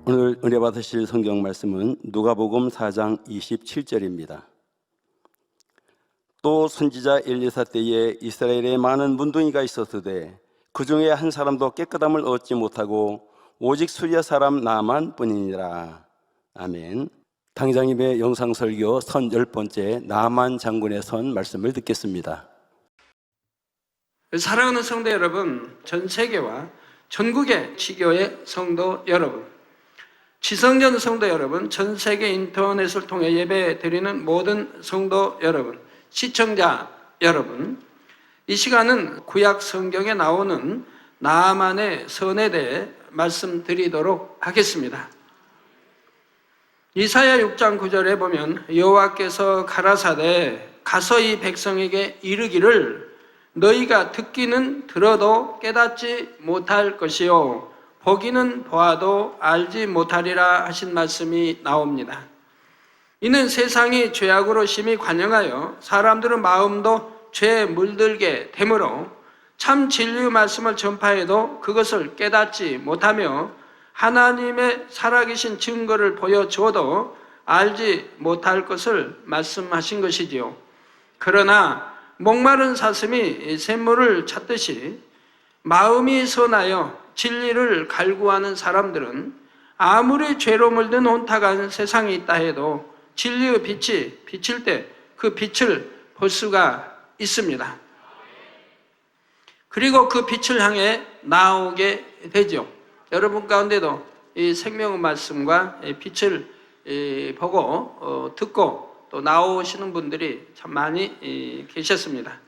오늘 은혜 받으실 성경 말씀은 누가복음 4장 27절입니다. 또 선지자 엘리사 때에 이스라엘에 많은 문둥이가 있었으되 그 중에 한 사람도 깨끗함을 얻지 못하고 오직 수리아 사람 나만 뿐이니라. 아멘. 당장님의 영상 설교 선 10번째 나만 장군의 선 말씀을 듣겠습니다. 사랑하는 성도 여러분, 전 세계와 전국의 지교의 성도 여러분, 지성전 성도 여러분, 전 세계 인터넷을 통해 예배 드리는 모든 성도 여러분, 시청자 여러분, 이 시간은 구약 성경에 나오는 나아만의 선에 대해 말씀드리도록 하겠습니다. 이사야 6장 9절에 보면 여호와께서 가라사대 가서 이 백성에게 이르기를 너희가 듣기는 들어도 깨닫지 못할 것이요 보기는 보아도 알지 못하리라 하신 말씀이 나옵니다. 이는 세상이 죄악으로 심히 관영하여 사람들의 마음도 죄에 물들게 되므로 참 진리의 말씀을 전파해도 그것을 깨닫지 못하며 하나님의 살아계신 증거를 보여줘도 알지 못할 것을 말씀하신 것이지요. 그러나 목마른 사슴이 샘물을 찾듯이 마음이 선하여 진리를 갈구하는 사람들은 아무리 죄로 물든 혼탁한 세상이 있다 해도 진리의 빛이 비칠 때 그 빛을 볼 수가 있습니다. 그리고 그 빛을 향해 나오게 되죠. 여러분 가운데도 이 생명의 말씀과 빛을 보고 듣고 또 나오시는 분들이 참 많이 계셨습니다.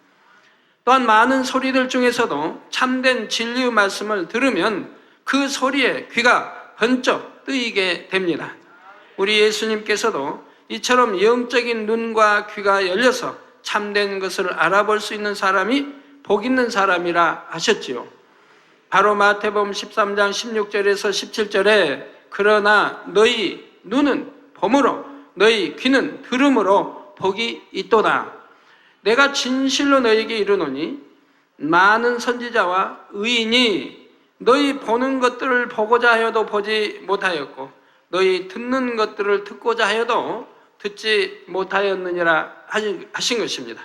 또한 많은 소리들 중에서도 참된 진리의 말씀을 들으면 그 소리에 귀가 번쩍 뜨이게 됩니다. 우리 예수님께서도 이처럼 영적인 눈과 귀가 열려서 참된 것을 알아볼 수 있는 사람이 복 있는 사람이라 하셨지요. 바로 마태복음 13장 16절에서 17절에 그러나 너희 눈은 봄으로 너희 귀는 들음으로 복이 있도다. 내가 진실로 너희에게 이르노니 많은 선지자와 의인이 너희 보는 것들을 보고자 하여도 보지 못하였고 너희 듣는 것들을 듣고자 하여도 듣지 못하였느니라 하신 것입니다.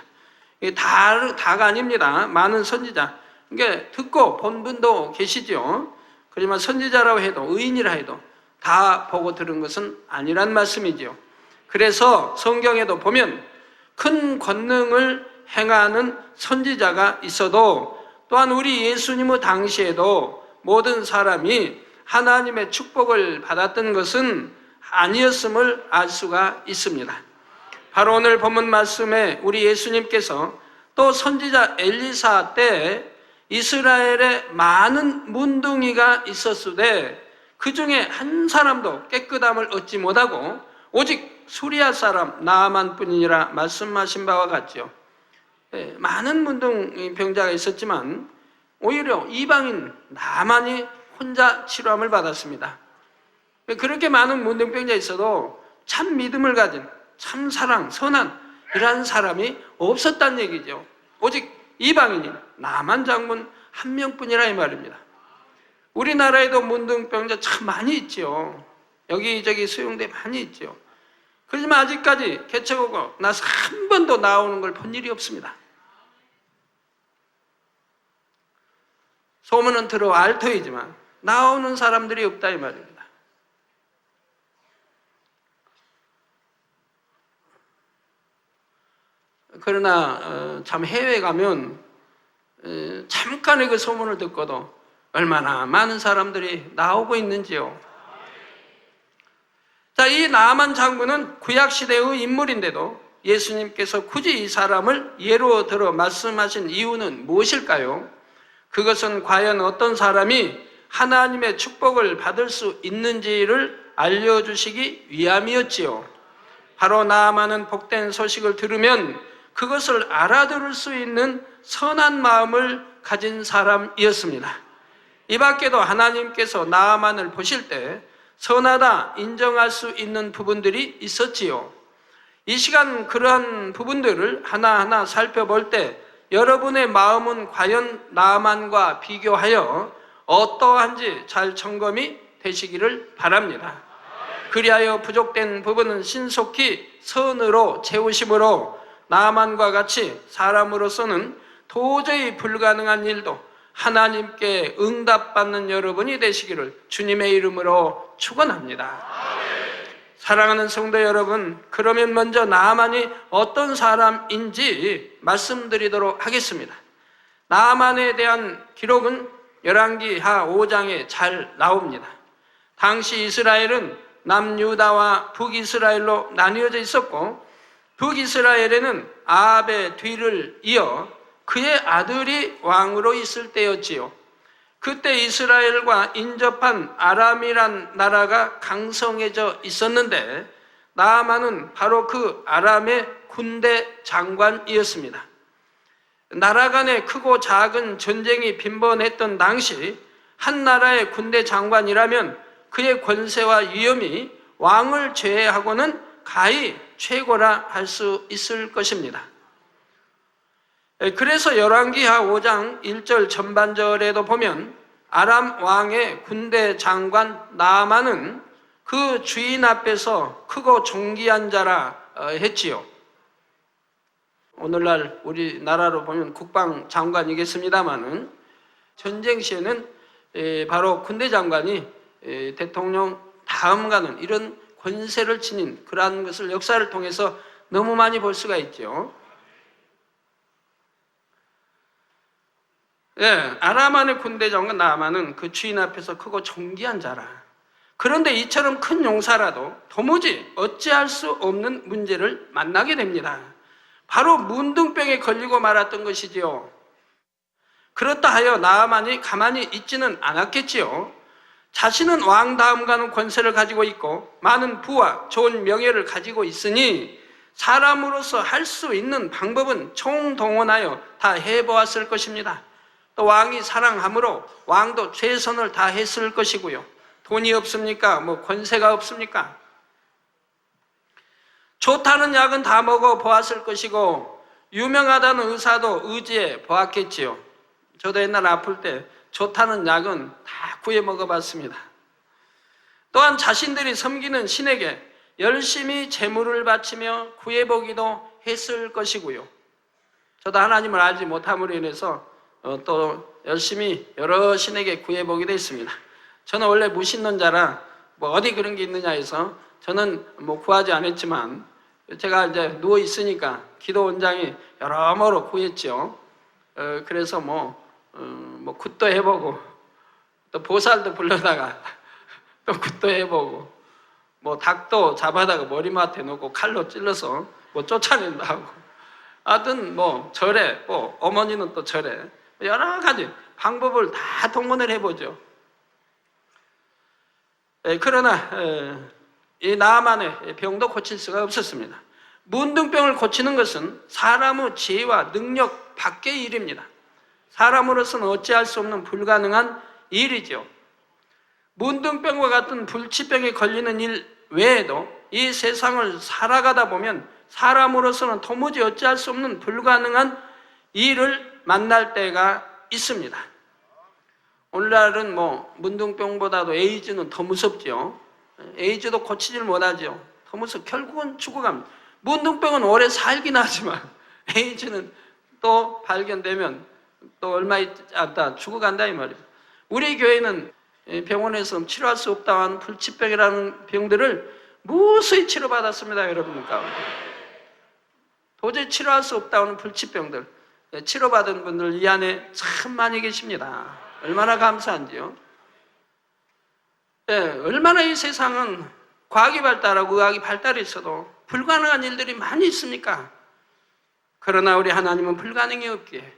이게 다가 아닙니다. 많은 선지자. 그러니까 듣고 본 분도 계시죠. 그렇지만 선지자라고 해도 의인이라 해도 다 보고 들은 것은 아니란 말씀이지요. 그래서 성경에도 보면 큰 권능을 행하는 선지자가 있어도 또한 우리 예수님의 당시에도 모든 사람이 하나님의 축복을 받았던 것은 아니었음을 알 수가 있습니다. 바로 오늘 본문 말씀에 우리 예수님께서 또 선지자 엘리사 때 이스라엘에 많은 문둥이가 있었으되 그 중에 한 사람도 깨끗함을 얻지 못하고 오직 수리아 사람 나아만 뿐이니라 말씀하신 바와 같죠. 많은 문둥병자가 있었지만 오히려 이방인 나아만이 혼자 치료함을 받았습니다. 그렇게 많은 문둥병자 있어도 참 믿음을 가진 참 사랑, 선한 이런 사람이 없었다는 얘기죠. 오직 이방인인 나만 장군 한 명뿐이라 이 말입니다. 우리나라에도 문둥병자 참 많이 있죠. 여기저기 수용대 많이 있죠. 그렇지만 아직까지 개척하고 나서 한 번도 나오는 걸 본 일이 없습니다. 소문은 들어 알터이지만 나오는 사람들이 없다 이 말입니다. 그러나 참 해외에 가면 잠깐의 그 소문을 듣고도 얼마나 많은 사람들이 나오고 있는지요. 자, 이 나아만 장군은 구약시대의 인물인데도 예수님께서 굳이 이 사람을 예로 들어 말씀하신 이유는 무엇일까요? 그것은 과연 어떤 사람이 하나님의 축복을 받을 수 있는지를 알려주시기 위함이었지요. 바로 나아만은 복된 소식을 들으면 그것을 알아들을 수 있는 선한 마음을 가진 사람이었습니다. 이 밖에도 하나님께서 나아만을 보실 때 선하다 인정할 수 있는 부분들이 있었지요. 이 시간 그러한 부분들을 하나하나 살펴볼 때 여러분의 마음은 과연 나아만과 비교하여 어떠한지 잘 점검이 되시기를 바랍니다. 그리하여 부족된 부분은 신속히 선으로 채우심으로 나만과 같이 사람으로서는 도저히 불가능한 일도 하나님께 응답받는 여러분이 되시기를 주님의 이름으로 축원합니다. 사랑하는 성도 여러분, 그러면 먼저 나만이 어떤 사람인지 말씀드리도록 하겠습니다. 나만에 대한 기록은 열왕기하 5장에 잘 나옵니다. 당시 이스라엘은 남유다와 북이스라엘로 나뉘어져 있었고, 북이스라엘에는 아합의 뒤를 이어 그의 아들이 왕으로 있을 때였지요. 그때 이스라엘과 인접한 아람이란 나라가 강성해져 있었는데 나아만은 바로 그 아람의 군대 장관이었습니다. 나라 간에 크고 작은 전쟁이 빈번했던 당시 한 나라의 군대 장관이라면 그의 권세와 위엄이 왕을 제외하고는 가히 최고라 할 수 있을 것입니다. 그래서 열왕기하 5장 1절 전반절에도 보면 아람 왕의 군대 장관 나아만은 그 주인 앞에서 크고 존귀한 자라 했지요. 오늘날 우리나라로 보면 국방장관이겠습니다마는 전쟁 시에는 바로 군대 장관이 대통령 다음 가는 이런 권세를 지닌 그러한 것을 역사를 통해서 너무 많이 볼 수가 있죠. 아람만의 군대 장관 나아만은 그 주인 앞에서 크고 존귀한 자라. 그런데 이처럼 큰 용사라도 도무지 어찌할 수 없는 문제를 만나게 됩니다. 바로 문둥병에 걸리고 말았던 것이지요. 그렇다 하여 나아만이 가만히 있지는 않았겠지요. 자신은 왕 다음 가는 권세를 가지고 있고 많은 부와 좋은 명예를 가지고 있으니 사람으로서 할 수 있는 방법은 총동원하여 다 해보았을 것입니다. 또 왕이 사랑함으로 왕도 최선을 다했을 것이고요. 돈이 없습니까? 권세가 없습니까? 좋다는 약은 다 먹어 보았을 것이고 유명하다는 의사도 의지해 보았겠지요. 저도 옛날 아플 때 좋다는 약은 다 구해 먹어봤습니다. 또한 자신들이 섬기는 신에게 열심히 제물을 바치며 구해보기도 했을 것이고요. 저도 하나님을 알지 못함으로 인해서 또 열심히 여러 신에게 구해보기도 했습니다. 저는 원래 무신론자라 어디 그런 게 있느냐 해서 저는 구하지 않았지만 제가 이제 누워 있으니까 기도 원장이 여러모로 구했죠. 그래서 굿도 해보고 또 보살도 불러다가 또 굿도 해보고 닭도 잡아다가 머리맡에 놓고 칼로 찔러서 쫓아낸다 하고 하여튼 절에 어머니는 또 절에 여러 가지 방법을 다 동원을 해보죠. 그러나 이 나아만의 병도 고칠 수가 없었습니다. 문둥병을 고치는 것은 사람의 지혜와 능력 밖의 일입니다. 사람으로서는 어찌할 수 없는 불가능한 일이죠. 문둥병과 같은 불치병에 걸리는 일 외에도 이 세상을 살아가다 보면 사람으로서는 도무지 어찌할 수 없는 불가능한 일을 만날 때가 있습니다. 오늘날은 문둥병보다도 에이즈는 더 무섭죠. 에이즈도 고치질 못하죠. 더 무섭고 결국은 죽어갑니다. 문둥병은 오래 살긴 하지만 에이즈는 또 발견되면 또 얼마 있지 않다 죽어간다 이 말이에요. 우리 교회는 병원에서 치료할 수 없다는 불치병이라는 병들을 무수히 치료받았습니다. 여러분 가운데 도저히 치료할 수 없다는 불치병들 치료받은 분들 이 안에 참 많이 계십니다. 얼마나 감사한지요. 얼마나 이 세상은 과학이 발달하고 의학이 발달해 있어도 불가능한 일들이 많이 있습니까? 그러나 우리 하나님은 불가능이 없기에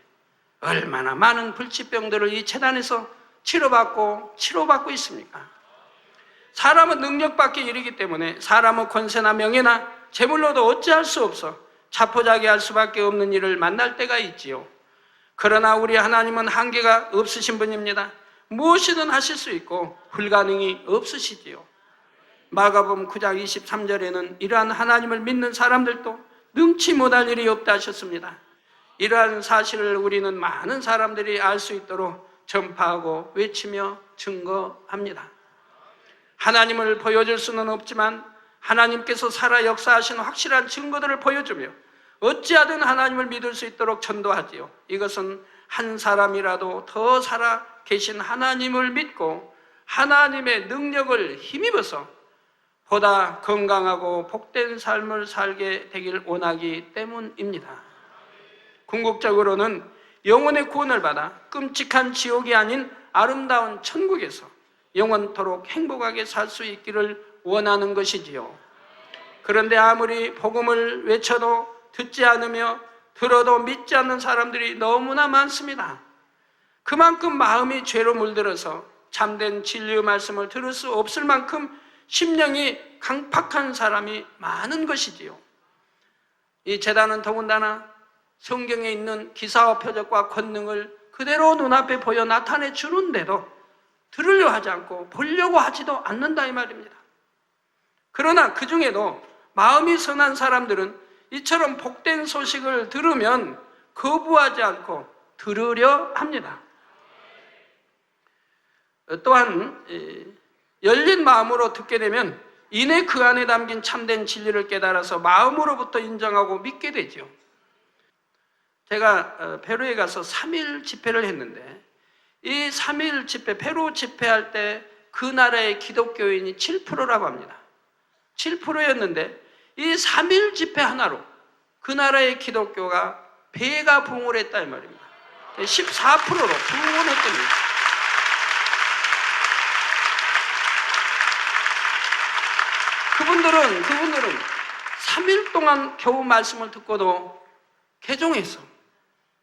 얼마나 많은 불치병들을 이 재단에서 치료받고 있습니까? 사람은 능력 밖의 일이기 때문에 사람은 권세나 명예나 재물로도 어찌할 수 없어 자포자기할 수밖에 없는 일을 만날 때가 있지요. 그러나 우리 하나님은 한계가 없으신 분입니다. 무엇이든 하실 수 있고 불가능이 없으시지요. 마가복음 9장 23절에는 이러한 하나님을 믿는 사람들도 능치 못할 일이 없다 하셨습니다. 이러한 사실을 우리는 많은 사람들이 알 수 있도록 전파하고 외치며 증거합니다. 하나님을 보여줄 수는 없지만 하나님께서 살아 역사하시는 확실한 증거들을 보여주며 어찌하든 하나님을 믿을 수 있도록 전도하지요. 이것은 한 사람이라도 더 살아 계신 하나님을 믿고 하나님의 능력을 힘입어서 보다 건강하고 복된 삶을 살게 되길 원하기 때문입니다. 궁극적으로는 영혼의 구원을 받아 끔찍한 지옥이 아닌 아름다운 천국에서 영원토록 행복하게 살 수 있기를 원하는 것이지요. 그런데 아무리 복음을 외쳐도 듣지 않으며 들어도 믿지 않는 사람들이 너무나 많습니다. 그만큼 마음이 죄로 물들어서 참된 진리의 말씀을 들을 수 없을 만큼 심령이 강팍한 사람이 많은 것이지요. 이 제단은 더군다나 성경에 있는 기사와 표적과 권능을 그대로 눈앞에 보여 나타내 주는데도 들으려 하지 않고 보려고 하지도 않는다 이 말입니다. 그러나 그 중에도 마음이 선한 사람들은 이처럼 복된 소식을 들으면 거부하지 않고 들으려 합니다. 또한 열린 마음으로 듣게 되면 이내 그 안에 담긴 참된 진리를 깨달아서 마음으로부터 인정하고 믿게 되죠. 제가 페루에 가서 3일 집회를 했는데 이 3일 집회, 페루 집회할 때 그 나라의 기독교인이 7%라고 합니다. 7%였는데 이 3일 집회 하나로 그 나라의 기독교가 배가 부흥을 했다 이 말입니다. 14%로 부흥을 했답니다. 그분들은 3일 동안 겨우 말씀을 듣고도 개종해서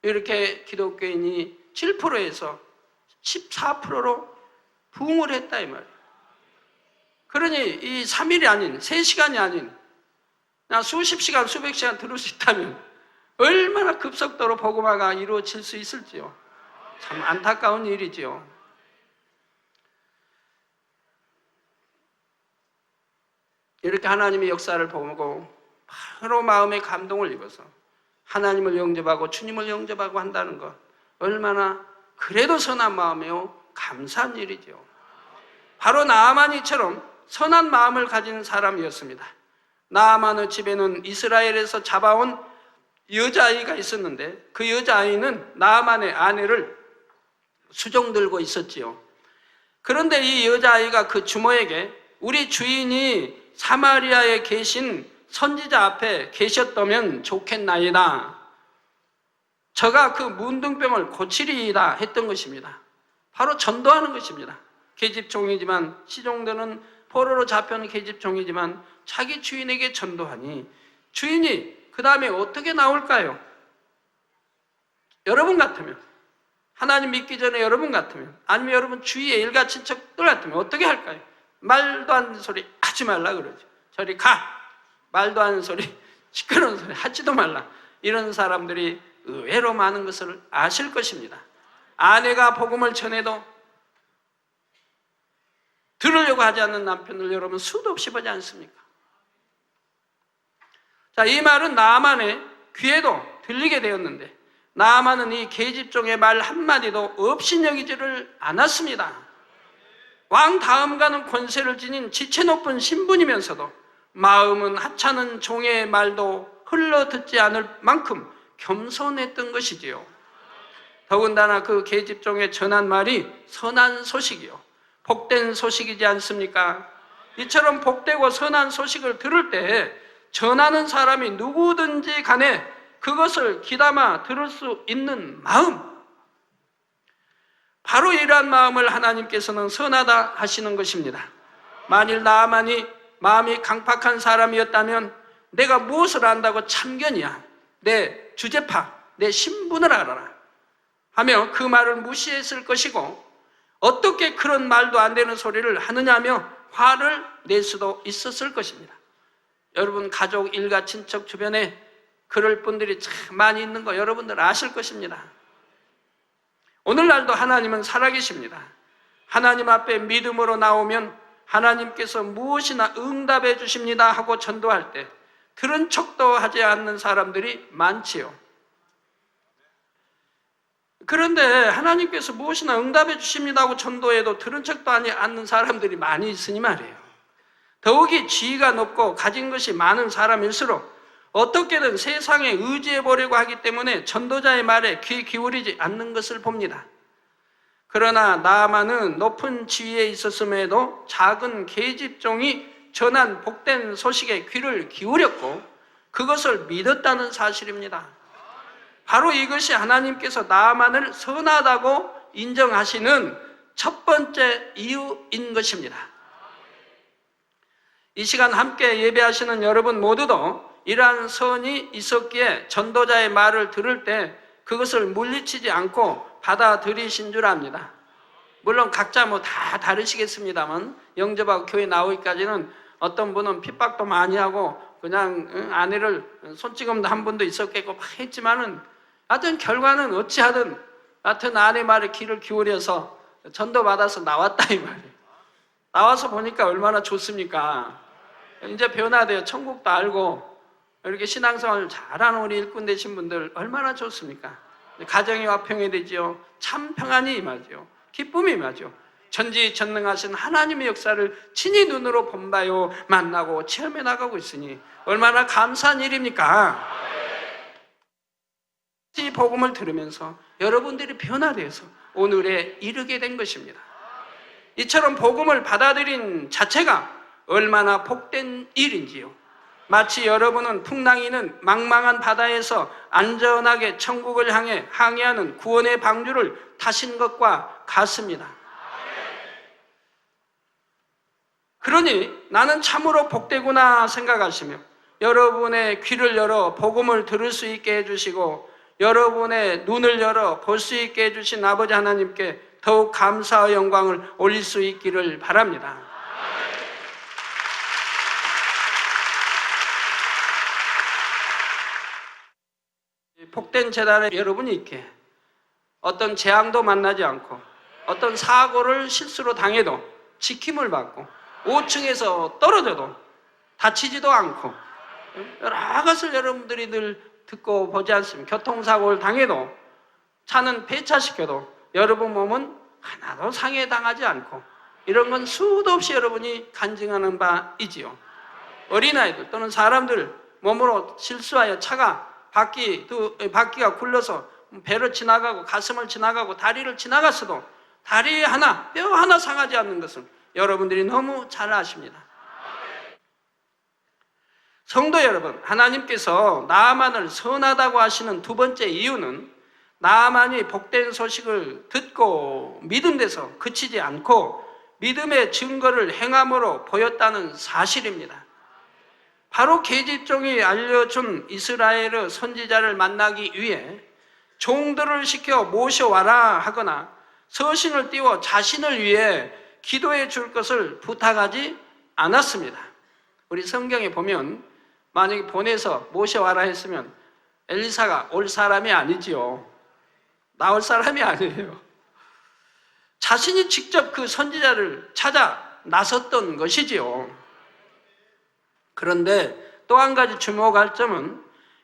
이렇게 기독교인이 7%에서 14%로 부흥을 했다 이 말이에요. 그러니 이 3일이 아닌 3시간이 아닌 그냥 수십 시간 수백 시간 들을 수 있다면 얼마나 급속도로 복음화가 이루어질 수 있을지요. 참 안타까운 일이지요. 이렇게 하나님의 역사를 보고 바로 마음의 감동을 입어서 하나님을 영접하고 주님을 영접하고 한다는 것 얼마나 그래도 선한 마음이요 감사한 일이죠. 바로 나아만이처럼 선한 마음을 가진 사람이었습니다. 나아만의 집에는 이스라엘에서 잡아온 여자아이가 있었는데 그 여자아이는 나아만의 아내를 수종 들고 있었지요. 그런데 이 여자아이가 그 주모에게 우리 주인이 사마리아에 계신 선지자 앞에 계셨다면 좋겠나이다. 저가 그 문둥병을 고치리이다 했던 것입니다. 바로 전도하는 것입니다. 계집종이지만 시종들은 포로로 잡혀온 계집종이지만 자기 주인에게 전도하니 주인이 그 다음에 어떻게 나올까요? 여러분 같으면 하나님 믿기 전에 여러분 같으면 아니면 여러분 주위의 일가 친척들 같으면 어떻게 할까요? 말도 안 되는 소리 하지 말라 그러죠. 저리 가! 말도 안 되는 소리 시끄러운 소리 하지도 말라. 이런 사람들이 의외로 많은 것을 아실 것입니다. 아내가 복음을 전해도 들으려고 하지 않는 남편을 여러분 수도 없이 보지 않습니까? 자, 이 말은 나아만의 귀에도 들리게 되었는데 나아만은 이 계집종의 말 한마디도 업신여기지를 않았습니다. 왕 다음 가는 권세를 지닌 지체 높은 신분이면서도 마음은 하찮은 종의 말도 흘러 듣지 않을 만큼 겸손했던 것이지요. 더군다나 그 계집종의 전한 말이 선한 소식이요 복된 소식이지 않습니까? 이처럼 복되고 선한 소식을 들을 때 전하는 사람이 누구든지 간에 그것을 귀담아 들을 수 있는 마음, 바로 이러한 마음을 하나님께서는 선하다 하시는 것입니다. 만일 나아만이 마음이 강팍한 사람이었다면 내가 무엇을 안다고 참견이야, 내 주제파, 내 신분을 알아라 하며 그 말을 무시했을 것이고 어떻게 그런 말도 안 되는 소리를 하느냐며 화를 낼 수도 있었을 것입니다. 여러분 가족, 일가, 친척 주변에 그럴 분들이 참 많이 있는 거 여러분들 아실 것입니다. 오늘날도 하나님은 살아계십니다. 하나님 앞에 믿음으로 나오면 하나님께서 무엇이나 응답해 주십니다 하고 전도할 때 들은 척도 하지 않는 사람들이 많지요. 그런데 하나님께서 무엇이나 응답해 주십니다 하고 전도해도 들은 척도 하지 않는 사람들이 많이 있으니 말이에요. 더욱이 지위가 높고 가진 것이 많은 사람일수록 어떻게든 세상에 의지해 보려고 하기 때문에 전도자의 말에 귀 기울이지 않는 것을 봅니다. 그러나 나아만은 높은 지위에 있었음에도 작은 계집종이 전한 복된 소식에 귀를 기울였고 그것을 믿었다는 사실입니다. 바로 이것이 하나님께서 나아만을 선하다고 인정하시는 첫 번째 이유인 것입니다. 이 시간 함께 예배하시는 여러분 모두도 이러한 선이 있었기에 전도자의 말을 들을 때 그것을 물리치지 않고 받아들이신 줄 압니다. 물론 각자 다 다르시겠습니다만 영접하고 교회 나오기까지는 어떤 분은 핍박도 많이 하고 그냥 아내를 손찌검도 한 분도 있었겠고 막 했지만은 하여튼 결과는 어찌하든 하여튼 아내 말에 귀를 기울여서 전도받아서 나왔다 이 말이에요. 나와서 보니까 얼마나 좋습니까? 이제 변화돼요. 천국도 알고 이렇게 신앙생활을 잘하는 우리 일꾼 되신 분들 얼마나 좋습니까? 가정이 화평해되지요. 참 평안이 임하죠. 기쁨이 임하죠. 전지전능하신 하나님의 역사를 친히 눈으로 본바요 만나고 체험해 나가고 있으니 얼마나 감사한 일입니까? 이 복음을 들으면서 여러분들이 변화되어서 오늘에 이르게 된 것입니다. 이처럼 복음을 받아들인 자체가 얼마나 복된 일인지요. 마치 여러분은 풍랑이는 망망한 바다에서 안전하게 천국을 향해 항해하는 구원의 방주를 타신 것과 같습니다. 그러니 나는 참으로 복되구나 생각하시며 여러분의 귀를 열어 복음을 들을 수 있게 해주시고 여러분의 눈을 열어 볼 수 있게 해주신 아버지 하나님께 더욱 감사와 영광을 올릴 수 있기를 바랍니다. 복된 재단에 여러분이 있게 어떤 재앙도 만나지 않고 어떤 사고를 실수로 당해도 지킴을 받고 5층에서 떨어져도 다치지도 않고 여러 것을 여러분들이 늘 듣고 보지 않습니까? 교통사고를 당해도 차는 폐차시켜도 여러분 몸은 하나도 상해당하지 않고 이런 건 수도 없이 여러분이 간증하는 바이지요. 어린아이들 또는 사람들 몸으로 실수하여 차가 바퀴가 굴러서 배를 지나가고 가슴을 지나가고 다리를 지나갔어도 다리 하나, 뼈 하나 상하지 않는 것을 여러분들이 너무 잘 아십니다. 성도 여러분, 하나님께서 나아만을 선하다고 하시는 두 번째 이유는 나아만이 복된 소식을 듣고 믿은 데서 그치지 않고 믿음의 증거를 행함으로 보였다는 사실입니다. 바로 계집종이 알려준 이스라엘의 선지자를 만나기 위해 종들을 시켜 모셔와라 하거나 서신을 띄워 자신을 위해 기도해 줄 것을 부탁하지 않았습니다. 우리 성경에 보면 만약에 보내서 모셔와라 했으면 엘리사가 올 사람이 아니지요. 나올 사람이 아니에요. 자신이 직접 그 선지자를 찾아 나섰던 것이지요. 그런데 또 한 가지 주목할 점은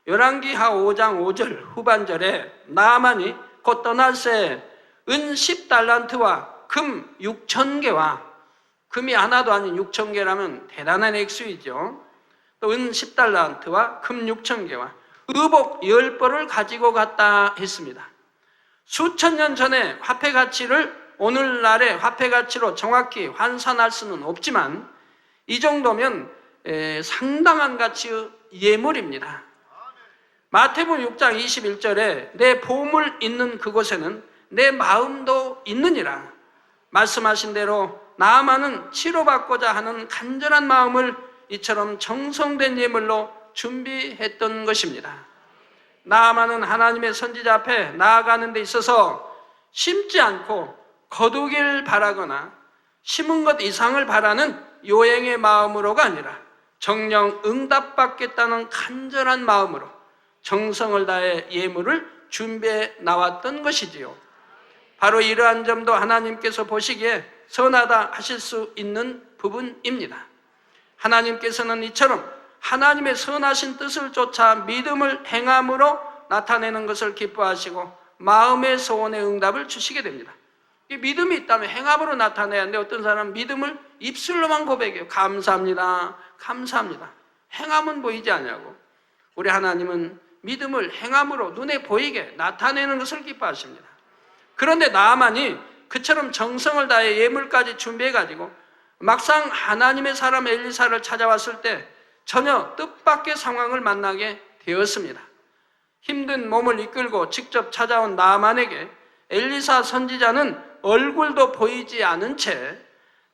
열왕기하 5장 5절 후반절에 나아만이 곧 떠날 새 은 10달란트와 금 6,000개와 금이 하나도 아닌 6,000개라면 대단한 액수이죠. 또 은 10달란트와 금 6,000개와 의복 10벌을 가지고 갔다 했습니다. 수천 년 전에 화폐 가치를 오늘날의 화폐 가치로 정확히 환산할 수는 없지만 이 정도면 상당한 가치의 예물입니다. 마태복음 6장 21절에 내 보물 있는 그곳에는 내 마음도 있느니라 말씀하신 대로 나아만은 치료받고자 하는 간절한 마음을 이처럼 정성된 예물로 준비했던 것입니다. 나아만은 하나님의 선지자 앞에 나아가는 데 있어서 심지 않고 거두길 바라거나 심은 것 이상을 바라는 요행의 마음으로가 아니라 정령 응답받겠다는 간절한 마음으로 정성을 다해 예물을 준비해 나왔던 것이지요. 바로 이러한 점도 하나님께서 보시기에 선하다 하실 수 있는 부분입니다. 하나님께서는 이처럼 하나님의 선하신 뜻을 쫓아 믿음을 행함으로 나타내는 것을 기뻐하시고 마음의 소원의 응답을 주시게 됩니다. 이 믿음이 있다면 행함으로 나타내야 하는데 어떤 사람은 믿음을 입술로만 고백해요. 감사합니다. 감사합니다. 행함은 보이지 않냐고. 우리 하나님은 믿음을 행함으로 눈에 보이게 나타내는 것을 기뻐하십니다. 그런데 나아만이 그처럼 정성을 다해 예물까지 준비해가지고 막상 하나님의 사람 엘리사를 찾아왔을 때 전혀 뜻밖의 상황을 만나게 되었습니다. 힘든 몸을 이끌고 직접 찾아온 나아만에게 엘리사 선지자는 얼굴도 보이지 않은 채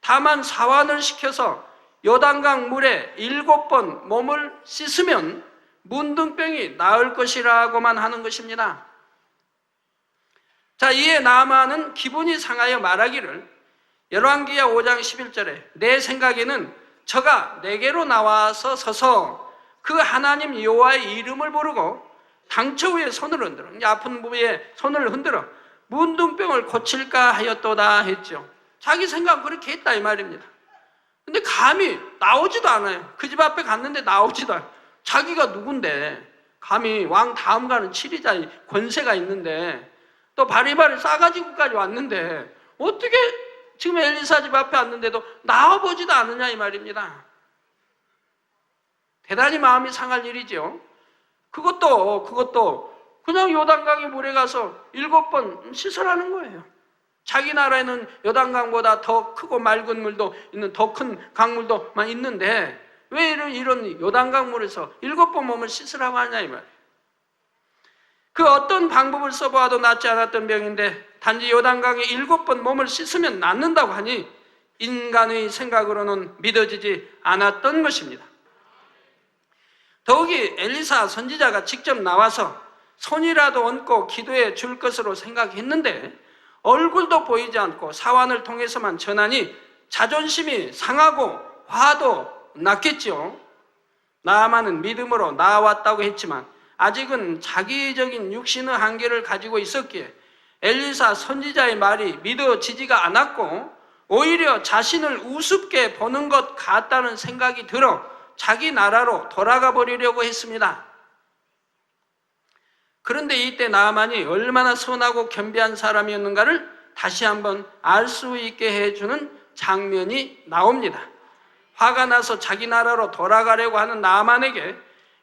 다만 사환을 시켜서 요단강 물에 7번 몸을 씻으면 문둥병이 나을 것이라고만 하는 것입니다. 자, 이에 나아만은 기분이 상하여 말하기를 열왕기하 5장 11절에 내 생각에는 저가 내게로 나와서 서서 그 하나님 여호와의 이름을 부르고 당처 위에 손을 흔들어, 아픈 부위에 손을 흔들어 문둥병을 고칠까 하였도다 했죠. 자기 생각은 그렇게 했다 이 말입니다. 근데 감히 나오지도 않아요. 그 집 앞에 갔는데 나오지도 않아요. 자기가 누군데 감히 왕 다음 가는 치리자의 권세가 있는데 또 바리바리 싸가지고까지 왔는데 어떻게 지금 엘리사 집 앞에 왔는데도 나와보지도 않느냐 이 말입니다. 대단히 마음이 상할 일이죠. 그것도 그냥 요단강에 물에 가서 7번 씻으라는 거예요. 자기 나라에는 요단강보다 더 크고 맑은 물도 있는 더 큰 강물도 있는데 왜 이런 요단강 물에서 7번 몸을 씻으라고 하냐 이 말이에요. 그 어떤 방법을 써보아도 낫지 않았던 병인데 단지 요단강에 7번 몸을 씻으면 낫는다고 하니 인간의 생각으로는 믿어지지 않았던 것입니다. 더욱이 엘리사 선지자가 직접 나와서 손이라도 얹고 기도해 줄 것으로 생각했는데 얼굴도 보이지 않고 사환을 통해서만 전하니 자존심이 상하고 화도 났겠죠. 나아만은 믿음으로 나아왔다고 했지만 아직은 자기적인 육신의 한계를 가지고 있었기에 엘리사 선지자의 말이 믿어지지가 않았고 오히려 자신을 우습게 보는 것 같다는 생각이 들어 자기 나라로 돌아가 버리려고 했습니다. 그런데 이때 나아만이 얼마나 선하고 겸비한 사람이었는가를 다시 한번 알 수 있게 해주는 장면이 나옵니다. 화가 나서 자기 나라로 돌아가려고 하는 나아만에게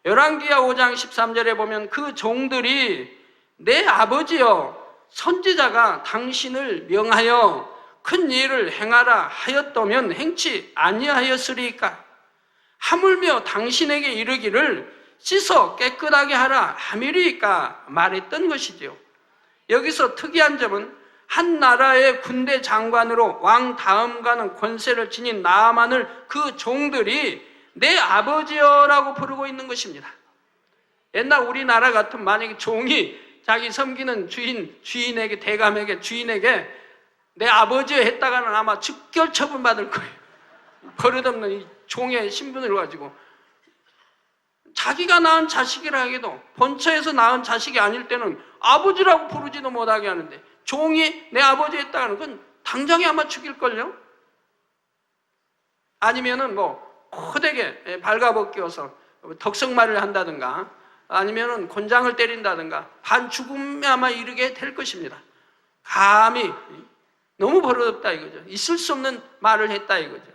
열왕기하 5장 13절에 보면 그 종들이 내 아버지여 선지자가 당신을 명하여 큰 일을 행하라 하였다면 행치 아니하였으리까 하물며 당신에게 이르기를 씻어 깨끗하게 하라 함이리까 말했던 것이지요. 여기서 특이한 점은 한 나라의 군대 장관으로 왕 다음 가는 권세를 지닌 나아만을 그 종들이 내 아버지여라고 부르고 있는 것입니다. 옛날 우리나라 같으면 만약에 종이 자기 섬기는 주인에게 대감에게 주인에게 내 아버지여 했다가는 아마 즉결 처분받을 거예요. 버릇없는 이 종의 신분을 가지고 자기가 낳은 자식이라 해도 본처에서 낳은 자식이 아닐 때는 아버지라고 부르지도 못하게 하는데 종이 내 아버지 했다가는 그건 당장에 아마 죽일걸요? 아니면은 호되게 발가벗겨서 덕성말을 한다든가 아니면은 곤장을 때린다든가 반죽음에 아마 이르게 될 것입니다. 감히 너무 버릇없다 이거죠. 있을 수 없는 말을 했다 이거죠.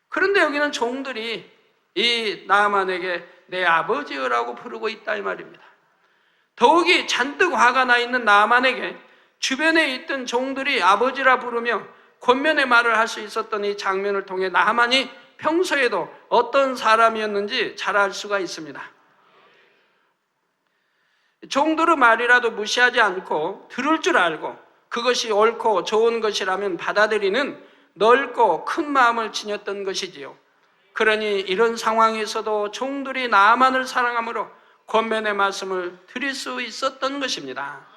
그런데 여기는 종들이 이 나아만에게 내 아버지여라고 부르고 있다 이 말입니다. 더욱이 잔뜩 화가 나 있는 나아만에게 주변에 있던 종들이 아버지라 부르며 권면의 말을 할 수 있었던 이 장면을 통해 나아만이 평소에도 어떤 사람이었는지 잘 알 수가 있습니다. 종들의 말이라도 무시하지 않고 들을 줄 알고 그것이 옳고 좋은 것이라면 받아들이는 넓고 큰 마음을 지녔던 것이지요. 그러니 이런 상황에서도 종들이 나아만을 사랑함으로 권면의 말씀을 드릴 수 있었던 것입니다.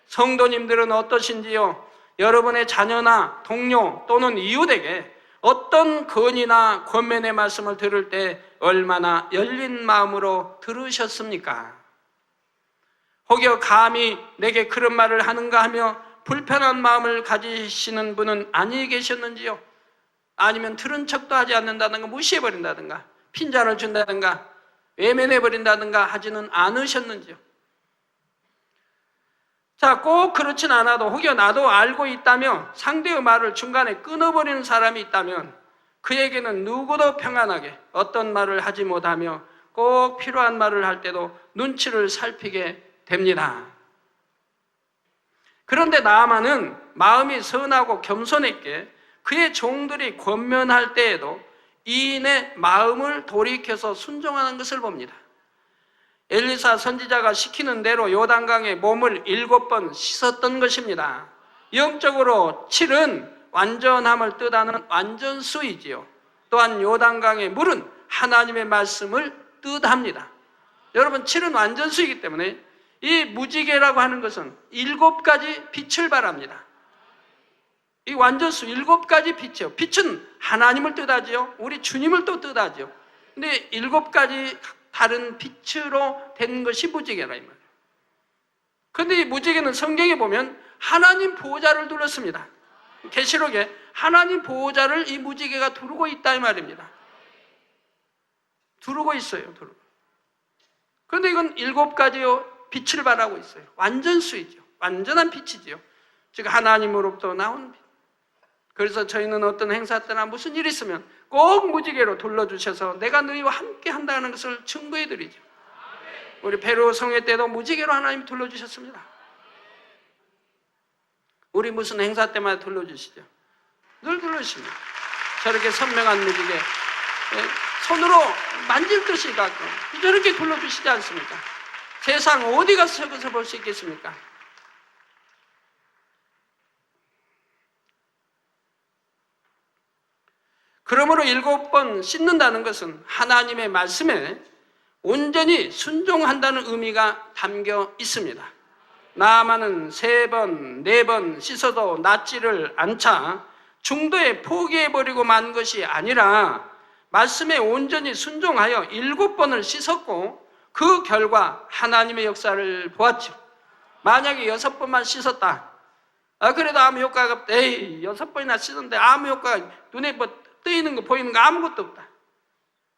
성도님들은 어떠신지요? 여러분의 자녀나 동료 또는 이웃에게 어떤 건의나 권면의 말씀을 들을 때 얼마나 열린 마음으로 들으셨습니까? 혹여 감히 내게 그런 말을 하는가 하며 불편한 마음을 가지시는 분은 아니 계셨는지요? 아니면 들은 척도 하지 않는다든가 무시해버린다든가 핀잔을 준다든가 외면해버린다든가 하지는 않으셨는지요? 자, 꼭 그렇진 않아도 혹여 나도 알고 있다며 상대의 말을 중간에 끊어버리는 사람이 있다면 그에게는 누구도 평안하게 어떤 말을 하지 못하며 꼭 필요한 말을 할 때도 눈치를 살피게 됩니다. 그런데 나아만은 마음이 선하고 겸손했기에 그의 종들이 권면할 때에도 이인의 마음을 돌이켜서 순종하는 것을 봅니다. 엘리사 선지자가 시키는 대로 요단강에 몸을 7번 씻었던 것입니다. 영적으로 7은 완전함을 뜻하는 완전수이지요. 또한 요단강의 물은 하나님의 말씀을 뜻합니다. 여러분, 7은 완전수이기 때문에 이 무지개라고 하는 것은 7가지 빛을 발합니다. 이 완전수 7가지 빛이요. 빛은 하나님을 뜻하지요. 우리 주님을 또 뜻하지요. 근데 7가지 다른 빛으로 된 것이 무지개라 이 말이에요. 그런데 이 무지개는 성경에 보면 하나님 보호자를 둘렀습니다. 계시록에 하나님 보호자를 이 무지개가 두르고 있다 이 말입니다. 두르고 있어요. 그런데 이건 7가지요 빛을 발하고 있어요. 완전수이죠. 완전한 빛이지요. 즉 하나님으로부터 나오는 빛. 그래서 저희는 어떤 행사 때나 무슨 일이 있으면 꼭 무지개로 둘러주셔서 내가 너희와 함께 한다는 것을 증거해 드리죠. 우리 페루 성회 때도 무지개로 하나님이 둘러주셨습니다. 우리 무슨 행사 때마다 둘러주시죠. 늘 둘러주십니다. 저렇게 선명한 무지개 손으로 만질 듯이 가끔 저렇게 둘러주시지 않습니까? 세상 어디 가서 볼 수 있겠습니까? 그러므로 7번 씻는다는 것은 하나님의 말씀에 온전히 순종한다는 의미가 담겨 있습니다. 나아만은 3번, 4번 씻어도 낫지를 않자 중도에 포기해버리고 만 것이 아니라 말씀에 온전히 순종하여 7번을 씻었고 그 결과 하나님의 역사를 보았죠. 만약에 6번만 씻었다. 그래도 아무 효과가 없다. 6번이나 씻었는데 아무 효과가 눈에 뜨이는 거 보이는 거 아무것도 없다.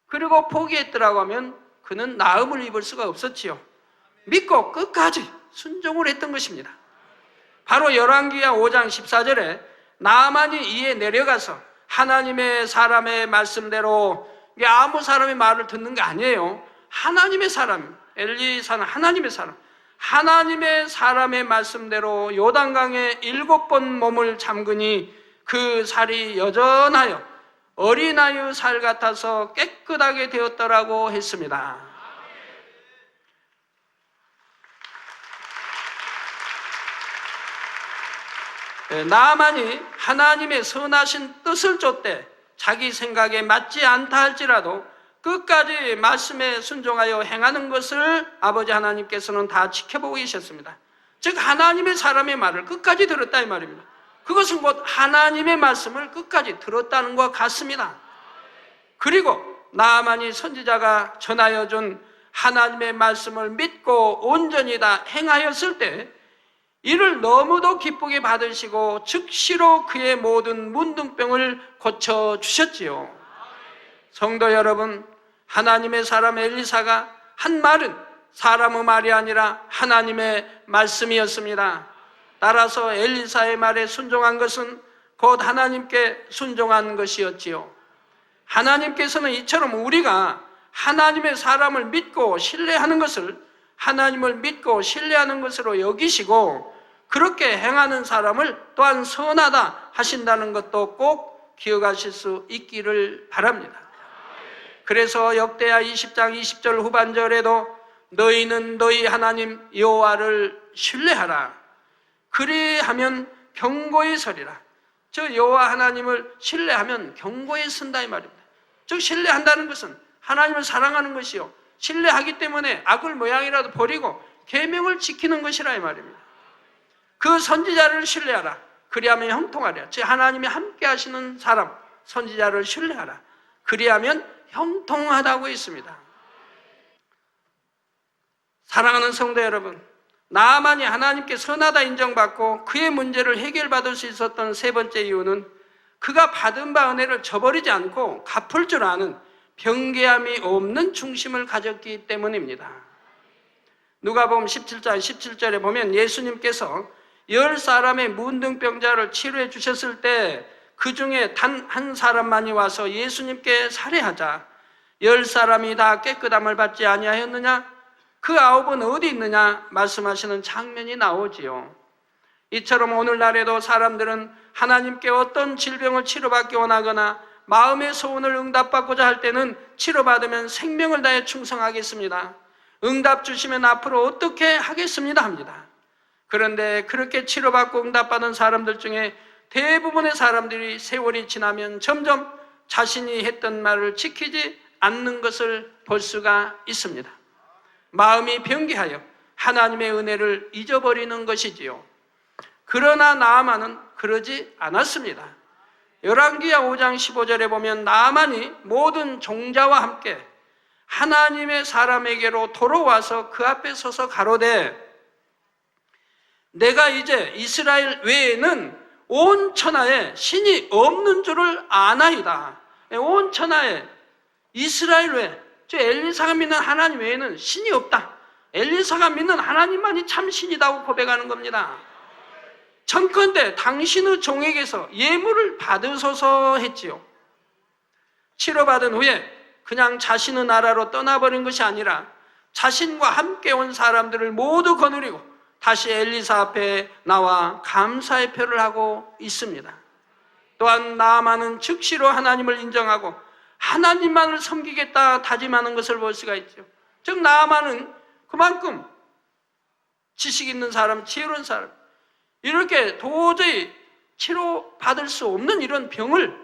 그리고 포기했더라고 하면 그는 나음을 입을 수가 없었지요. 믿고 끝까지 순종을 했던 것입니다. 바로 열왕기하 5장 14절에 나아만이 이에 내려가서 하나님의 사람의 말씀대로, 이게 아무 사람의 말을 듣는 게 아니에요. 하나님의 사람, 엘리사는 하나님의 사람, 하나님의 사람의 말씀대로 요단강에 7번 몸을 잠그니 그 살이 여전하여 어린아이 살 같아서 깨끗하게 되었더라고 했습니다. 나아만이 하나님의 선하신 뜻을 쫓되 자기 생각에 맞지 않다 할지라도 끝까지 말씀에 순종하여 행하는 것을 아버지 하나님께서는 다 지켜보고 계셨습니다. 즉 하나님의 사람의 말을 끝까지 들었다 이 말입니다. 그것은 곧 하나님의 말씀을 끝까지 들었다는 것 같습니다. 그리고 나아만이 선지자가 전하여 준 하나님의 말씀을 믿고 온전히 다 행하였을 때 이를 너무도 기쁘게 받으시고 즉시로 그의 모든 문둥병을 고쳐주셨지요. 성도 여러분, 하나님의 사람 엘리사가 한 말은 사람의 말이 아니라 하나님의 말씀이었습니다. 따라서 엘리사의 말에 순종한 것은 곧 하나님께 순종한 것이었지요. 하나님께서는 이처럼 우리가 하나님의 사람을 믿고 신뢰하는 것을 하나님을 믿고 신뢰하는 것으로 여기시고 그렇게 행하는 사람을 또한 선하다 하신다는 것도 꼭 기억하실 수 있기를 바랍니다. 그래서 역대하 20장 20절 후반절에도 너희는 너희 하나님 여호와를 신뢰하라. 그리하면 경고에 서리라. 저 여호와 하나님을 신뢰하면 경고에 선다 이 말입니다. 즉 신뢰한다는 것은 하나님을 사랑하는 것이요, 신뢰하기 때문에 악을 모양이라도 버리고 계명을 지키는 것이라 이 말입니다. 그 선지자를 신뢰하라. 그리하면 형통하리라. 즉 하나님이 함께 하시는 사람, 선지자를 신뢰하라. 그리하면 형통하다고 했습니다. 사랑하는 성도 여러분, 나아만이 하나님께 선하다 인정받고 그의 문제를 해결받을 수 있었던 세 번째 이유는 그가 받은 바 은혜를 저버리지 않고 갚을 줄 아는 변개함이 없는 중심을 가졌기 때문입니다. 누가복음 17장 17절에 보면 예수님께서 10사람의 문둥병자를 치료해 주셨을 때 그 중에 단 한 사람만이 와서 예수님께 살해하자 10사람이 다 깨끗함을 받지 아니하였느냐? 그 9은 어디 있느냐? 말씀하시는 장면이 나오지요. 이처럼 오늘날에도 사람들은 하나님께 어떤 질병을 치료받기 원하거나 마음의 소원을 응답받고자 할 때는 치료받으면 생명을 다해 충성하겠습니다. 응답 주시면 앞으로 어떻게 하겠습니다 합니다. 그런데 그렇게 치료받고 응답받은 사람들 중에 대부분의 사람들이 세월이 지나면 점점 자신이 했던 말을 지키지 않는 것을 볼 수가 있습니다. 마음이 변개하여 하나님의 은혜를 잊어버리는 것이지요. 그러나 나아만은 그러지 않았습니다. 열왕기하 5장 15절에 보면 나아만이 모든 종자와 함께 하나님의 사람에게로 돌아와서 그 앞에 서서 가로되 내가 이제 이스라엘 외에는 온 천하에 신이 없는 줄을 아나이다. 온 천하에 이스라엘 외에 저 엘리사가 믿는 하나님 외에는 신이 없다. 엘리사가 믿는 하나님만이 참 신이라고 고백하는 겁니다. 청컨대 당신의 종에게서 예물을 받으소서 했지요. 치료받은 후에 그냥 자신의 나라로 떠나버린 것이 아니라 자신과 함께 온 사람들을 모두 거느리고 다시 엘리사 앞에 나와 감사의 표를 하고 있습니다. 또한 나아만은 즉시로 하나님을 인정하고 하나님만을 섬기겠다 다짐하는 것을 볼 수가 있죠. 즉 나아만은 그만큼 지식 있는 사람, 지혜로운 사람, 이렇게 도저히 치료받을 수 없는 이런 병을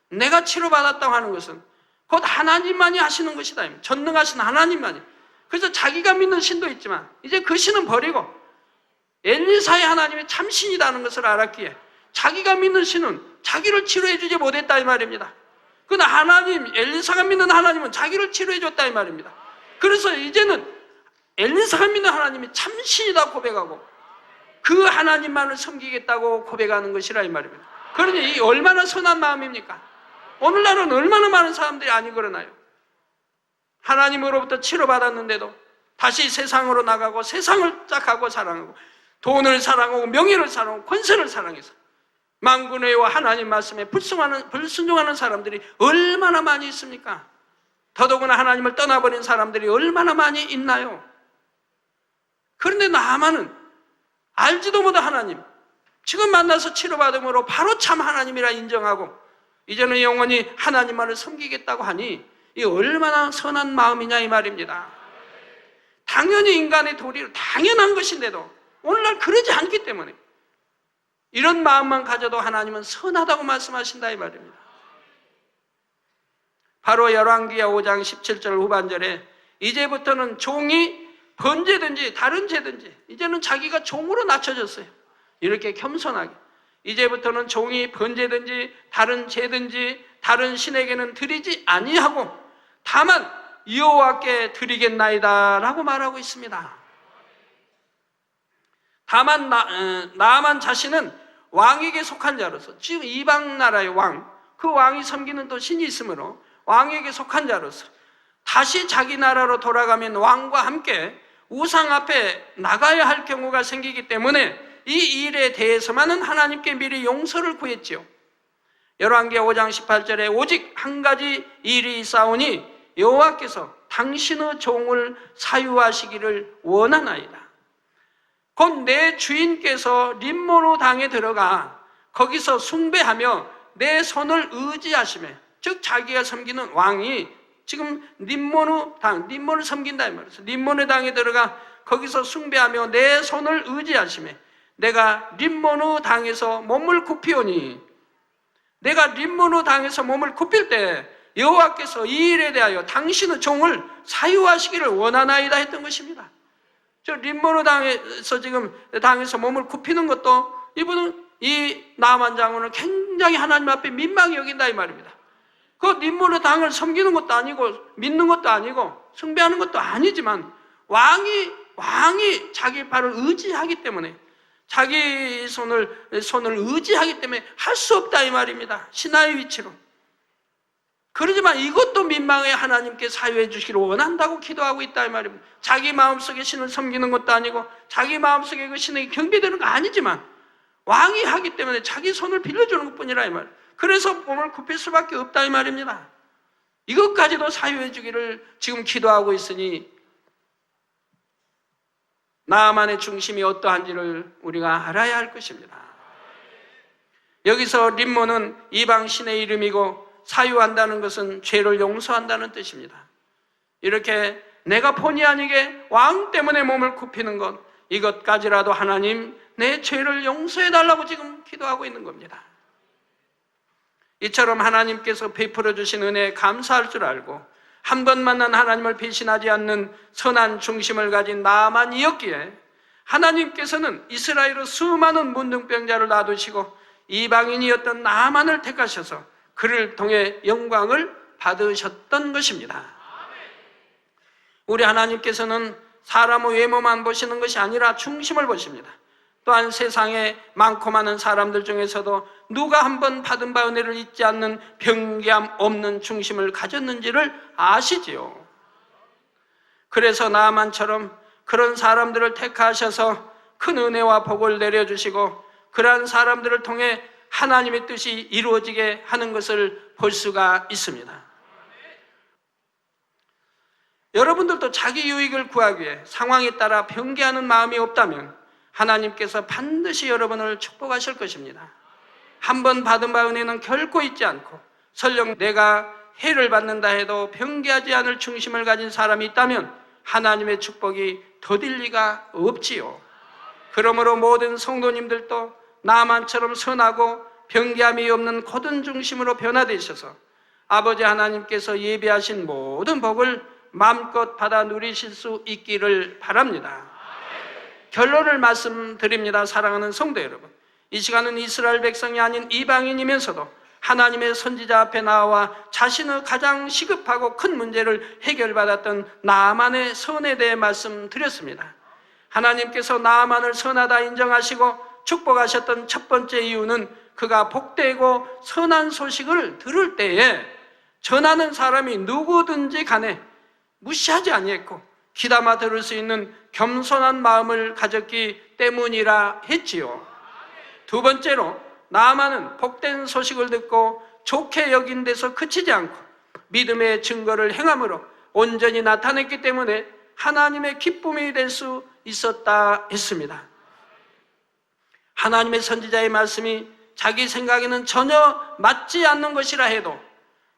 내가 치료받았다고 하는 것은 곧 하나님만이 하시는 것이다. 전능하신 하나님만이. 그래서 자기가 믿는 신도 있지만 이제 그 신은 버리고 엘리사의 하나님이 참신이라는 것을 알았기에 자기가 믿는 신은 자기를 치료해 주지 못했다 이 말입니다. 그러나 하나님, 엘리사가 믿는 하나님은 자기를 치료해 줬다 이 말입니다. 그래서 이제는 엘리사가 믿는 하나님이 참신이다 고백하고 그 하나님만을 섬기겠다고 고백하는 것이라 이 말입니다. 그러니 이 얼마나 선한 마음입니까? 오늘날은 얼마나 많은 사람들이 아니 그러나요? 하나님으로부터 치료받았는데도 다시 세상으로 나가고 세상을 짝하고 사랑하고 돈을 사랑하고 명예를 사랑하고 권세를 사랑해서 만군의와 하나님 말씀에 불순종하는 사람들이 얼마나 많이 있습니까? 더더구나 하나님을 떠나버린 사람들이 얼마나 많이 있나요? 그런데 나아만은 알지도 못한 하나님, 지금 만나서 치료받음으로 바로 참 하나님이라 인정하고 이제는 영원히 하나님만을 섬기겠다고 하니 이 얼마나 선한 마음이냐 이 말입니다. 당연히 인간의 도리로 당연한 것인데도 오늘날 그러지 않기 때문에 이런 마음만 가져도 하나님은 선하다고 말씀하신다 이 말입니다. 바로 열왕기하 5장 17절 후반절에 이제부터는 종이 번제든지 다른 제든지 이제는 자기가 종으로 낮춰졌어요. 이렇게 겸손하게 이제부터는 종이 번제든지 다른 제든지 다른 신에게는 드리지 아니하고 다만 여호와께 드리겠나이다 라고 말하고 있습니다. 다만 나아만 자신은 왕에게 속한 자로서 지금 이방 나라의 왕, 그 왕이 섬기는 또 신이 있으므로 왕에게 속한 자로서 다시 자기 나라로 돌아가면 왕과 함께 우상 앞에 나가야 할 경우가 생기기 때문에 이 일에 대해서만은 하나님께 미리 용서를 구했지요. 열왕기하 5장 18절에 오직 한 가지 일이 있사오니 여호와께서 당신의 종을 사유하시기를 원하나이다. 곧 내 주인께서 림모노 당에 들어가 거기서 숭배하며 내 손을 의지하시며, 즉 자기가 섬기는 왕이 지금 림모노 당, 림모를 섬긴다 이 말이에요. 림모노 당에 들어가 거기서 숭배하며 내 손을 의지하시며 내가 림모노 당에서 몸을 굽히오니, 내가 림모노 당에서 몸을 굽힐 때 여호와께서 이 일에 대하여 당신의 종을 사유하시기를 원하나이다 했던 것입니다. 저 림모노 당에서 몸을 굽히는 것도 이분은 이 나만 장군을 굉장히 하나님 앞에 민망히 여긴다 이 말입니다. 그 림모노 당을 섬기는 것도 아니고 믿는 것도 아니고 숭배하는 것도 아니지만 왕이 자기 발을 의지하기 때문에, 자기 손을 의지하기 때문에 할 수 없다 이 말입니다. 신하의 위치로. 그러지만 이것도 민망해 하나님께 사유해 주시기를 원한다고 기도하고 있다 이 말입니다. 자기 마음속에 신을 섬기는 것도 아니고 자기 마음속에 그 신에게 경배되는 거 아니지만 왕이 하기 때문에 자기 손을 빌려주는 것뿐이라 이 말. 그래서 몸을 굽힐 수밖에 없다 이 말입니다. 이것까지도 사유해 주기를 지금 기도하고 있으니 나만의 중심이 어떠한지를 우리가 알아야 할 것입니다. 여기서 림모는 이방 신의 이름이고 사유한다는 것은 죄를 용서한다는 뜻입니다. 이렇게 내가 본의 아니게 왕 때문에 몸을 굽히는 것, 이것까지라도 하나님 내 죄를 용서해달라고 지금 기도하고 있는 겁니다. 이처럼 하나님께서 베풀어 주신 은혜에 감사할 줄 알고 한 번 만난 하나님을 배신하지 않는 선한 중심을 가진 나만이었기에 하나님께서는 이스라엘의 수많은 문둥병자를 놔두시고 이방인이었던 나만을 택하셔서 그를 통해 영광을 받으셨던 것입니다. 우리 하나님께서는 사람의 외모만 보시는 것이 아니라 중심을 보십니다. 또한 세상에 많고 많은 사람들 중에서도 누가 한번 받은 바 은혜를 잊지 않는 변기함 없는 중심을 가졌는지를 아시지요. 그래서 나만처럼 그런 사람들을 택하셔서 큰 은혜와 복을 내려주시고 그러한 사람들을 통해 하나님의 뜻이 이루어지게 하는 것을 볼 수가 있습니다. 여러분들도 자기 유익을 구하기 위해 상황에 따라 변개하는 마음이 없다면 하나님께서 반드시 여러분을 축복하실 것입니다. 한 번 받은 바 은혜는 결코 잊지 않고 설령 내가 해를 받는다 해도 변개하지 않을 중심을 가진 사람이 있다면 하나님의 축복이 더딜 리가 없지요. 그러므로 모든 성도님들도 나만처럼 선하고 변개함이 없는 고든 중심으로 변화되셔서 아버지 하나님께서 예비하신 모든 복을 마음껏 받아 누리실 수 있기를 바랍니다. 결론을 말씀드립니다. 사랑하는 성도 여러분, 이 시간은 이스라엘 백성이 아닌 이방인이면서도 하나님의 선지자 앞에 나와 자신의 가장 시급하고 큰 문제를 해결받았던 나아만의 선에 대해 말씀드렸습니다. 하나님께서 나아만을 선하다 인정하시고 축복하셨던 첫 번째 이유는 그가 복되고 선한 소식을 들을 때에 전하는 사람이 누구든지 간에 무시하지 아니했고 귀담아 들을 수 있는 겸손한 마음을 가졌기 때문이라 했지요. 두 번째로 나아만은 복된 소식을 듣고 좋게 여긴 데서 그치지 않고 믿음의 증거를 행함으로 온전히 나타냈기 때문에 하나님의 기쁨이 될 수 있었다 했습니다. 하나님의 선지자의 말씀이 자기 생각에는 전혀 맞지 않는 것이라 해도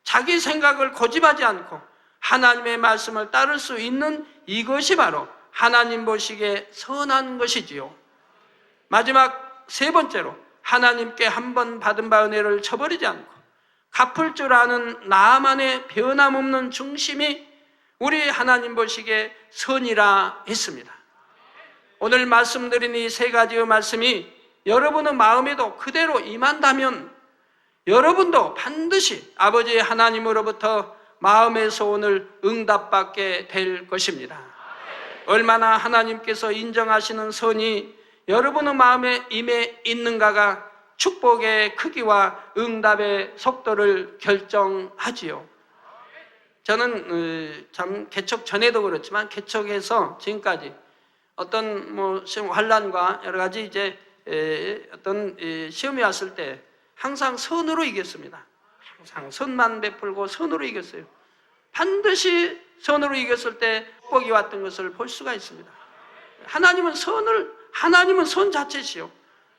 자기 생각을 고집하지 않고 하나님의 말씀을 따를 수 있는 이것이 바로 하나님 보시기에 선한 것이지요. 마지막 세 번째로 하나님께 한 번 받은 바 은혜를 저버리지 않고 갚을 줄 아는 나만의 변함없는 중심이 우리 하나님 보시기에 선이라 했습니다. 오늘 말씀드린 이 세 가지의 말씀이 여러분의 마음에도 그대로 임한다면 여러분도 반드시 아버지 하나님으로부터 마음의 소원을 응답받게 될 것입니다. 얼마나 하나님께서 인정하시는 선이 여러분의 마음에 임해 있는가가 축복의 크기와 응답의 속도를 결정하지요. 저는 참 개척 전에도 그렇지만 개척해서 지금까지 어떤 시험 환란과 여러 가지 이제 어떤 시험이 왔을 때 항상 선으로 이겼습니다. 항상 선만 베풀고 선으로 이겼어요. 반드시 선으로 이겼을 때 복이 왔던 것을 볼 수가 있습니다. 하나님은 선 자체시요.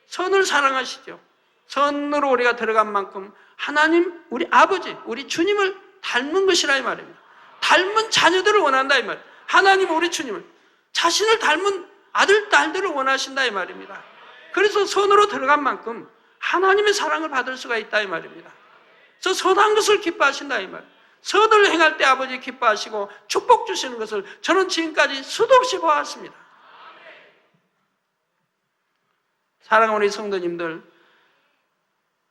선을 사랑하시죠. 선으로 우리가 들어간 만큼 하나님, 우리 아버지, 우리 주님을 닮은 것이라 이 말입니다. 닮은 자녀들을 원한다 이 말. 하나님은 우리 주님을 자신을 닮은 아들, 딸들을 원하신다 이 말입니다. 그래서 선으로 들어간 만큼 하나님의 사랑을 받을 수가 있다 이 말입니다. 그래서 선한 것을 기뻐하신다 이 말. 선을 행할 때 아버지 기뻐하시고 축복 주시는 것을 저는 지금까지 수도 없이 보았습니다. 사랑하는 우리 성도님들,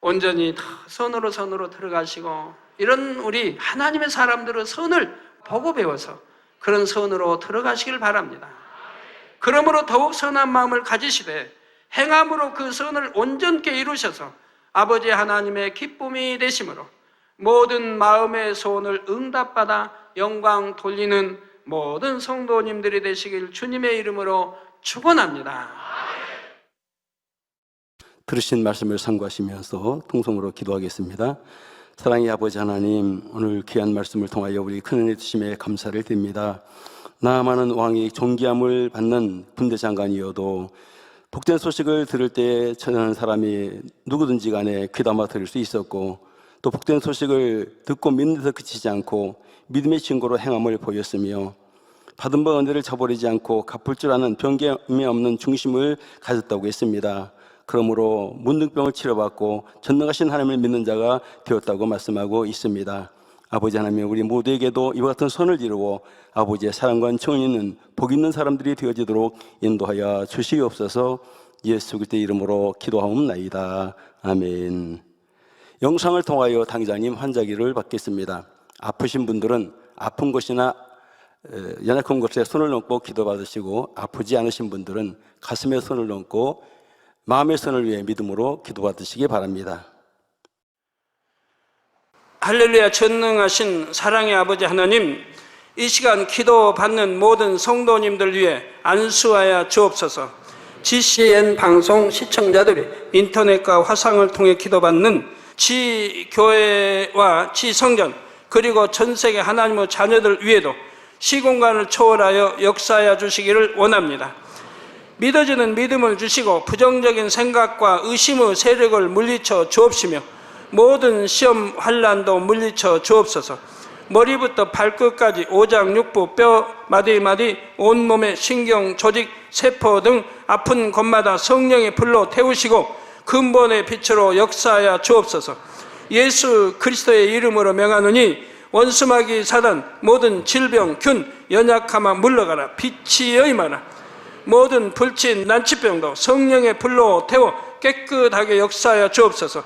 온전히 다 선으로 들어가시고 이런 우리 하나님의 사람들의 선을 보고 배워서 그런 선으로 들어가시길 바랍니다. 그러므로 더욱 선한 마음을 가지시되 행함으로 그 선을 온전케 이루셔서 아버지 하나님의 기쁨이 되심으로 모든 마음의 소원을 응답받아 영광 돌리는 모든 성도님들이 되시길 주님의 이름으로 축원합니다. 들으신 말씀을 상고하시면서 통성으로 기도하겠습니다. 사랑의 아버지 하나님, 오늘 귀한 말씀을 통하여 우리 큰 은혜 주심에 감사를 드립니다. 나아만은 왕이 존귀함을 받는 군대 장관이어도 복된 소식을 들을 때 전하는 사람이 누구든지 간에 귀담아 들을 수 있었고, 또 복된 소식을 듣고 믿는 데서 그치지 않고 믿음의 증거로 행함을 보였으며, 받은 바 은혜를 저버리지 않고 갚을 줄 아는 변개함이 없는 중심을 가졌다고 했습니다. 그러므로 문둥병을 치료받고 전능하신 하나님을 믿는 자가 되었다고 말씀하고 있습니다. 아버지 하나님, 우리 모두에게도 이와 같은 손을 이루어 아버지의 사랑과 은총을 있는 복 있는 사람들이 되어지도록 인도하여 주시옵소서. 예수 그리스도의 이름으로 기도하옵나이다. 아멘. 영상을 통하여 당장님 환자기를 받겠습니다. 아프신 분들은 아픈 곳이나 연약한 곳에 손을 얹고 기도받으시고, 아프지 않으신 분들은 가슴에 손을 얹고 마음의 손을 위해 믿음으로 기도받으시기 바랍니다. 할렐루야. 전능하신 사랑의 아버지 하나님, 이 시간 기도받는 모든 성도님들 위해 안수하여 주옵소서. GCN 방송 시청자들이 인터넷과 화상을 통해 기도받는 지교회와 지성전, 그리고 전세계 하나님의 자녀들 위에도 시공간을 초월하여 역사하여 주시기를 원합니다. 믿어지는 믿음을 주시고 부정적인 생각과 의심의 세력을 물리쳐 주옵시며, 모든 시험 환난도 물리쳐 주옵소서. 머리부터 발끝까지 오장육부, 뼈, 마디마디, 온몸의 신경, 조직, 세포 등 아픈 곳마다 성령의 불로 태우시고 근본의 빛으로 역사하여 주옵소서. 예수 그리스도의 이름으로 명하노니 원수마귀 사단, 모든 질병, 균, 연약함아 물러가라. 빛이 임하라. 모든 불친, 난치병도 성령의 불로 태워 깨끗하게 역사하여 주옵소서.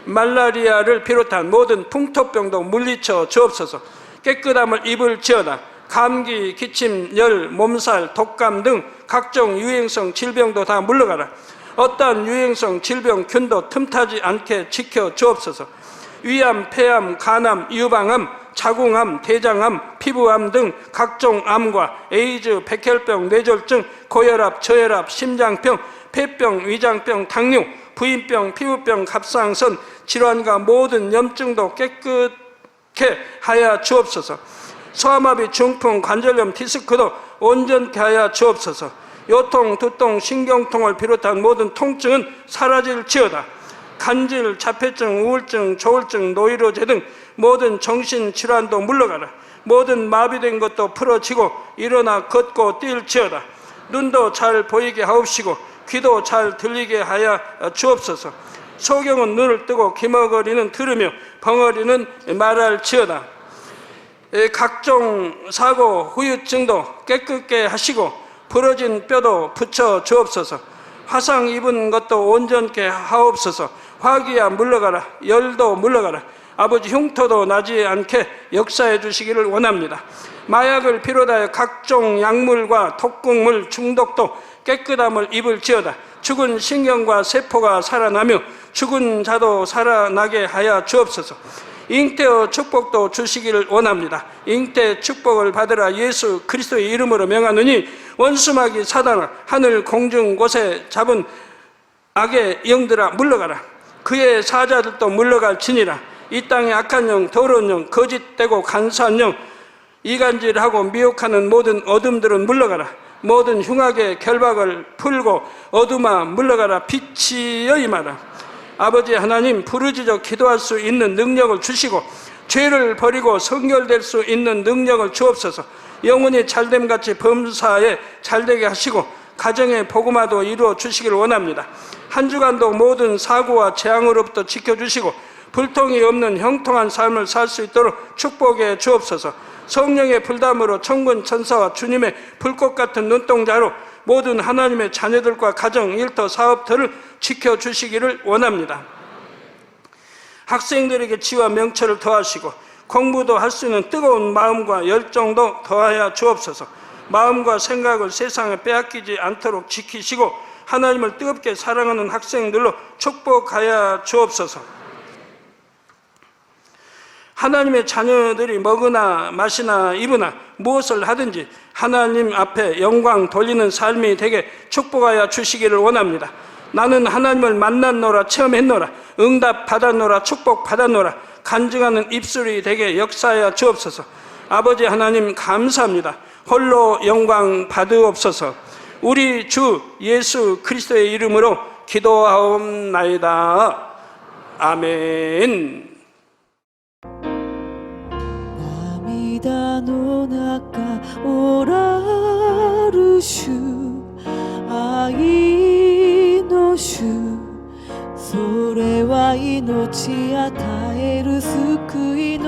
말라리아를 비롯한 모든 풍토병도 물리쳐 주옵소서. 깨끗함을 입을지어다. 감기, 기침, 열, 몸살, 독감 등 각종 유행성 질병도 다 물러가라. 어떠한 유행성 질병, 균도 틈타지 않게 지켜 주옵소서. 위암, 폐암, 간암, 유방암, 자궁암, 대장암, 피부암 등 각종 암과 에이즈, 백혈병, 뇌졸중, 고혈압, 저혈압, 심장병, 폐병, 위장병, 당뇨, 부인병, 피부병, 갑상선 질환과 모든 염증도 깨끗게 하여 주옵소서. 소아마비, 중풍, 관절염, 디스크도 온전케 하여 주옵소서. 요통, 두통, 신경통을 비롯한 모든 통증은 사라질지어다. 간질, 자폐증, 우울증, 조울증, 노이로제 등 모든 정신질환도 물러가라. 모든 마비된 것도 풀어지고 일어나 걷고 뛸지어다. 눈도 잘 보이게 하옵시고 귀도 잘 들리게 하여 주옵소서. 소경은 눈을 뜨고 기머거리는 들으며 벙어리는 말할지어다. 각종 사고, 후유증도 깨끗게 하시고 부러진 뼈도 붙여 주옵소서. 화상 입은 것도 온전케 하옵소서. 화기야 물러가라. 열도 물러가라. 아버지, 흉터도 나지 않게 역사해 주시기를 원합니다. 마약을 비롯하여 각종 약물과 독극물 중독도 깨끗함을 입을지어다. 죽은 신경과 세포가 살아나며 죽은 자도 살아나게 하여 주옵소서. 잉태의 축복도 주시기를 원합니다. 잉태 축복을 받으라. 예수 그리스도의 이름으로 명하노니 원수마귀 사단아, 하늘 공중 곳에 잡은 악의 영들아 물러가라. 그의 사자들도 물러갈지니라. 이 땅의 악한 영, 더러운 영, 거짓되고 간사한 영, 이간질하고 미혹하는 모든 어둠들은 물러가라. 모든 흉악의 결박을 풀고 어둠아 물러가라. 빛이 임하라. 아버지 하나님, 부르짖어 기도할 수 있는 능력을 주시고 죄를 버리고 성결될 수 있는 능력을 주옵소서. 영혼이 잘됨같이 범사에 잘되게 하시고 가정의 복음화도 이루어 주시기를 원합니다. 한 주간도 모든 사고와 재앙으로부터 지켜주시고 불통이 없는 형통한 삶을 살 수 있도록 축복해 주옵소서. 성령의 불담으로 천군 천사와 주님의 불꽃 같은 눈동자로 모든 하나님의 자녀들과 가정, 일터, 사업터를 지켜주시기를 원합니다. 학생들에게 지와 명철을 더하시고 공부도 할 수 있는 뜨거운 마음과 열정도 더하여 주옵소서. 마음과 생각을 세상에 빼앗기지 않도록 지키시고 하나님을 뜨겁게 사랑하는 학생들로 축복하여 주옵소서. 하나님의 자녀들이 먹으나 마시나 입으나 무엇을 하든지 하나님 앞에 영광 돌리는 삶이 되게 축복하여 주시기를 원합니다. 나는 하나님을 만났노라, 체험했노라, 응답 받았노라, 축복 받았노라, 간증하는 입술이 되게 역사하여 주옵소서. 아버지 하나님 감사합니다. 홀로 영광 받으옵소서. 우리 주 예수 그리스도의 이름으로 기도하옵나이다. 아멘. 涙の中おらる主、愛の主、それは命与える救い